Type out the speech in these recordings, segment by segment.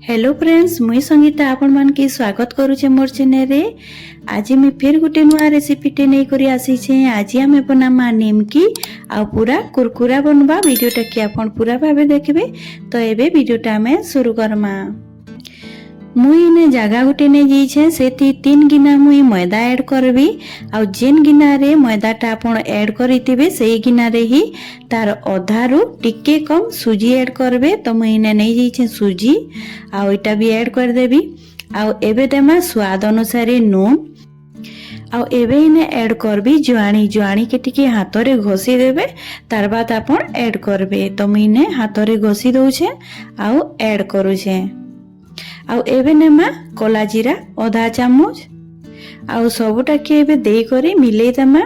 Hello friends, मुई संगीता आपण मान के स्वागत करूचे मोर चैनल रे। आज मैं फिर गुटे नुआ रेसिपी टे नहीं करी आसी छे। आज हम बनामा निमकी आ पूरा कुरकुरा बनवा। वीडियोटा के आपण पूरा भाबे देखबे। तो एबे वीडियोटा में शुरू करमा। मुई ने जगह गुटे ने जाइछे सेती 3 गिना मुई मैदा ऐड करबी। आ जेन गिना रे मैदाटा आपण ऐड करितिबे सेई गिना रे ही तार अधारु टिके कम सुजी ऐड करबे। तो मुई ने नहीं जाइछे सुजी आ ओइटा भी ऐड कर देबी। आ एबे देमा स्वाद अनुसार नून आ एबे इने ऐड करबी जुआणी। जुआणी के टिके हाथ रे घोसी देबे। तार बाद आपण ऐड करबे। तो मुई ने हाथ रे घोसी दउछे आ ऐड करूछे। आ एबे नेमा कोला जीरा आधा चामच आ सबुटा के एबे देई करी मिले देमा।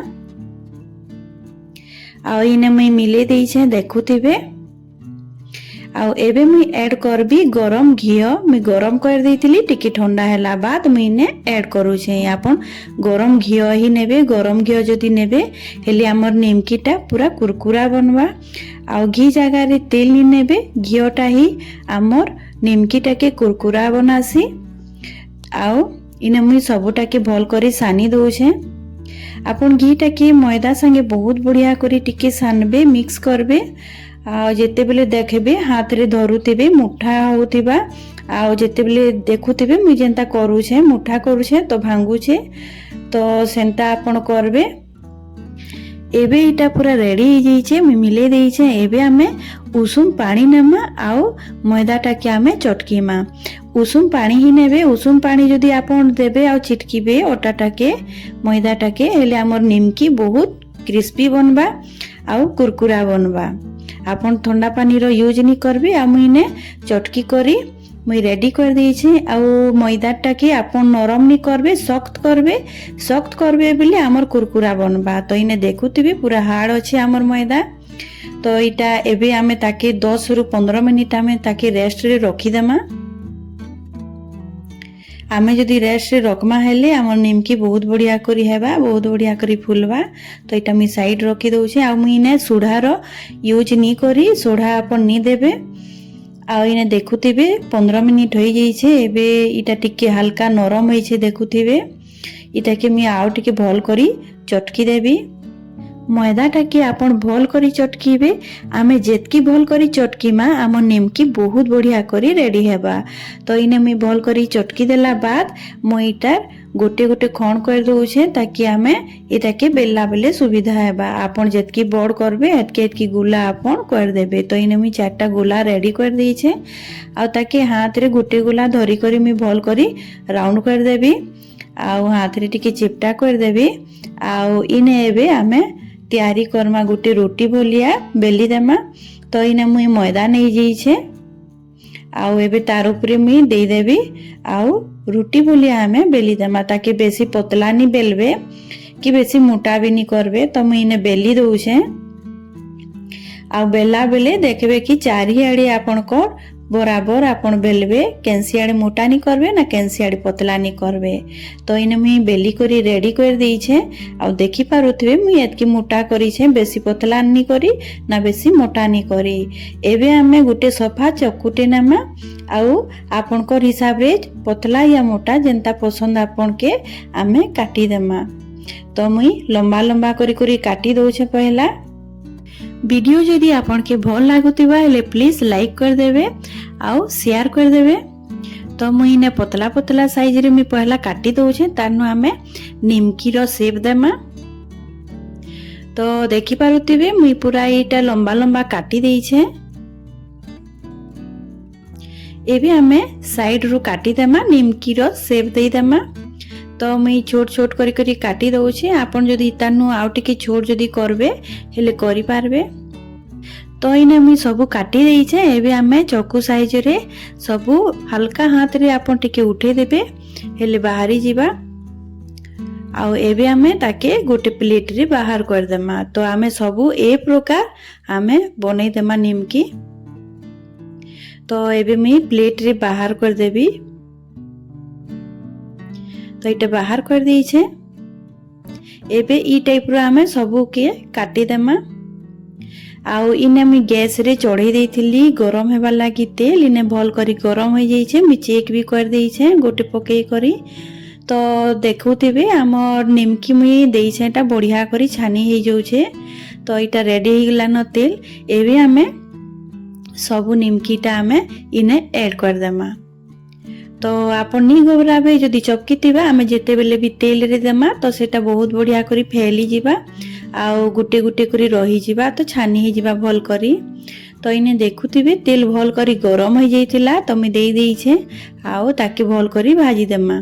आ इने मुई मिले देइछे देखुथिबे। आ एबे मुई ऐड करबी गरम घियो। मुई गरम कर देइतिली टिके ठंडा हैला बाद मुई ने ऐड करूछे। आपण गरम घियो ही नेबे। गरम घियो जदी नेबे हेली हमर निमकीटा पूरा कुरकुरा बनवा। आ घी जगह रे तेल नि नेबे। घियोटा ही हमर निमकीटा के कुरकुरा बनासी। आउ इने मुई सबुटा के भल करी सानी दउछे। आपण घीटा के मैदा संगे बहुत बढ़िया करी टिके सानबे मिक्स करबे। आ जेते बेले देखबे हाथ रे धरुथिबे मुठा होथिबा। आ जेते बेले देखुथिबे मुई जेंता करूछे मुठा करूछे तो भांगुछे। तो सेंता आपण करबे। एबे इटा पूरा रेडी हो जाइछे। मुई मिले देइछे। एबे हमें उषुम पानी नेमा आउ मैदाटा के हमें चटकीमा। उषुम पानी ही नेबे। उषुम पानी जदि आपण देबे आ चिटकीबे अटाटा के मैदाटा के हेले हमर निमकी बहुत क्रिस्पी बनबा आउ कुरकुरा बनबा। आपण ठंडा पानी रो यूज नहीं करबे। आ मुई ने चटकी करी मुई रेडी कर देइछे। आ मैदाटा के आपण नरम नहीं करबे सख्त करबे। सख्त करबे बेले हमर कुरकुरा बनबा। तो इने देखुथिबे पूरा हार्ड अछि हमर मैदा। तो इटा एबे आमे ताके 10 रु 15 मिनिट आमे ताके रेस्ट रे रखी देमा। आमे जदि रेस्ट रे रखमा हेले हमर निमकी बहुत बढ़िया करी हेबा बहुत बढ़िया करी फुलबा। तो इटा मी साइड रखी दउछे। आ मुई ने सोडा रो यूज नहीं करी। सोडा आपण नहीं देबे। आ इने देखुथिबे 15 मिनिट होई जाइछे। एबे इटा टिके हल्का नरम होइछे देखुथिबे। इटा के मी आउ टिके भल करी चटकी देबी। मैदाटा के आपण भल करी चटकीबे। आमे जेतकी भल करी चटकीमा आम निमकी बहुत बढ़िया करी रेडी हेबा। तो इने मी भल करी चटकी देला बाद मुईटार गोटे गोटे खण कर दउछे ताकि आमे एटा के बेलला बेले सुविधा हेबा। आपण जेतकी बड़ करबे एतके एतकी गुला आपण कर देबे। तो इने मी 4टा गुला रेडी कर देइछे। आ ताके हाथ रे गोटे गुला धरी करी मी भल करी राउंड कर देबी। आ हाथ रे टिके चिपटा कर देबी। आ इने एबे आमे तैयारी करमा गोटे रोटी भलिया बेली देमा। तो इने मुई मैदा नहीं जाइछे। आउ एबे तार उपरे मुई देई देबी। आउ रोटी भलिया हमें बेली देमा ताकि बेसी पतला नहीं बेलबे कि बेसी मोटा भी नहीं करबे। तो मुई इने बेली दउछे। आउ बेला बेले देखबे कि चारिआडे आपण को बराबर आपण बेलबे। केंसी आडे मोटा नहीं करबे ना केंसी आडे पतला नहीं करबे। तो इने मुई बेली करी रेडी कर देइछे। आ देखि पारुथबे मुई एतकी मोटा करिछे बेसी पतला नहीं करी ना बेसी मोटा नहीं करी। एबे हमें गोटे सफा चकुटे नेमा। आउ आपण को हिसाब रे पतला या मोटा जेंता पसंद आपण के हमें काटी देमा। तो मुई लंबा लंबा करी करी काटी दउछे पहला। वीडियो जदि आपण के भल लागुतिबा हेले प्लीज लाइक कर देबे आउ शेयर कर देबे। तो मुई ने पतला पतला साइज रे मी पहला काटी दउछे। तारनु हमें निमकी रो शेप देमा। तो देखि पारुतिबे मुई पूरा एटा लंबा लंबा काटी देइछे। एबे हमें साइड रो काटी देमा निमकी रो शेप देई देमा। तो मुई छोट छोट करी करी काटी दउछे। आपण जदि तानु आउ टिके छोट जदि करबे हेले करि पारबे। तो इने मुई सबु काटी देइछे। एबे हमें चकू साइज रे सबु हल्का हाथ रे आपण टिके उठे देबे हेले बाहरी जीवा। आउ एबे हमें ताके गोटे प्लेट रे बाहर कर देमा। तो हमें सबु ए प्रकार हमें बनै देमा निमकी। तो एबे मुई प्लेट रे बाहर कर देबी। तो इटा बाहर कर देइछे। एबे ई टाइप रो हमें सबु के काटी देमा। आउ इने मुई गैस रे चढ़े देइथिली गरम हेबार लागी तेल इने भल करी गरम हो जाइछे मुई चेक भी कर देइछे गोटे पकई करी तो देखुथिबे हमर निमकी मुई देइछे एटा बढ़िया करी छानी हे जाउछे तो इटा रेडी हे गलान तेल एबे हमें सब निमकीटा हमें इने ऐड कर देमा तो आपन नहीं घबराबे जदि चपकी थिबा हमें जेते बेले भी तेल रे देमा तो सेटा बहुत बढ़िया करी फैली जिबा आउ गुटे गुटे करी रही जिबा तो छानी हे जिबा भल करी तो इने देखुथिबे तेल भल करी गरम हो जाइथिला तो मैं देई देइछे आउ ताके भल करी भाजी देमा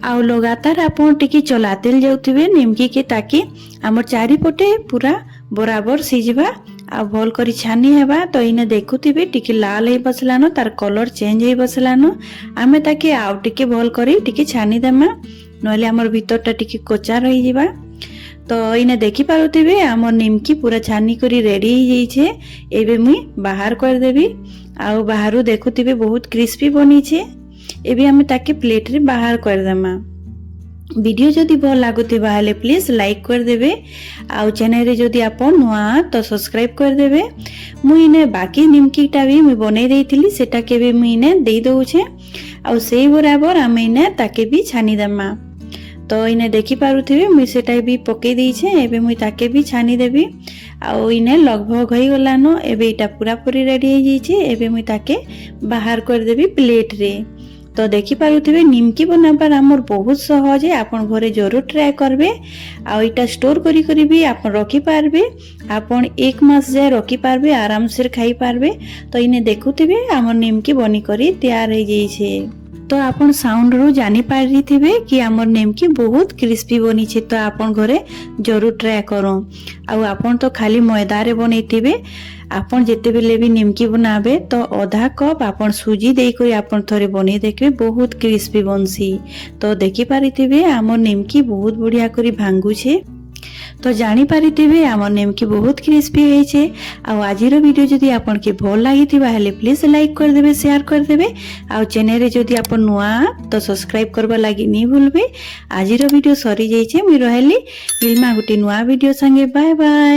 आउ लगातार आपन टिकी चलातेल जाउथिबे निमकी के ताकि हमर चारि पटे पूरा बराबर सिजबा आ भल करी छानी हेबा तो इने देखुथिबे टिके लाल हे बसलानो तार कलर चेंज हे बसलानो आमे ताके आउ टिके भल करी टिके छानी देमा नहले हमर भीतरटा टिके कच्चा रही जिबा तो इने देखि पारुथिबे हमर निमकी पूरा छानी करी रेडी हे जाइछे एबे मुई बाहर कर देबी आउ बाहरु देखुथिबे बहुत क्रिस्पी बनी छे एबे हमें ताके प्लेट रे बाहर कर देमा वीडियो जदि भल लागुथिबा हाले प्लीज लाइक कर देबे आउ चैनल रे जदि आपन नुआ तो सब्सक्राइब कर देबे मुई इने बाकी निमकीटा भी मुई बनै देइथिली सेटा के भी मुई इने देई दउछे आउ सेही बराबर हमें इने ताके भी छानी देमा तो इने देखि पारुथिबे मुई सेटा भी पकई देइछे एबे मुई ताके भी छानी देबी आउ इने लगभग होई गलानो एबे इटा पूरा पूरी रेडी हे जाइछे एबे मुई ताके बाहर कर देबी प्लेट रे तो देखि पारुथिबे निमकी बनाबार हमर बहुत सहज है आपन घरे जरूर ट्राई करबे आ इटा स्टोर करी करी भी आपन रखी पारबे आपन एक मास जाय रखी पारबे आराम से खाई पारबे तो इने देखुथिबे हमर निमकी बनी करी तैयार हो जाई छे तो आपन साउंड रो जानी पारी थिबे कि हमर निमकी बहुत क्रिस्पी बनी छे तो आपन घरे जरूर ट्राई करो आ आपन तो खाली मैदा रे बनैथिबे आपन जेते बेले भी निमकी बनाबे तो आधा कप आपन सूजी देई करी आपन थरे बनै देखबे बहुत क्रिस्पी बनसी तो देखि पारिथिबे हमर निमकी बहुत बढ़िया करी भांगु छे तो जानी पारिथिबे हमर निमकी बहुत क्रिस्पी होई छे आ आजिर वीडियो जदि आपन के भल लागिथिबा हेले प्लीज लाइक कर देबे शेयर कर देबे आ चैनल रे जदि आपन नुआ तो सब्सक्राइब करबा लागि नि भूलबे आजिर वीडियो सरी जाई छे मुई रहली फिल्मा गुटी नुआ वीडियो संगे बाय बाय।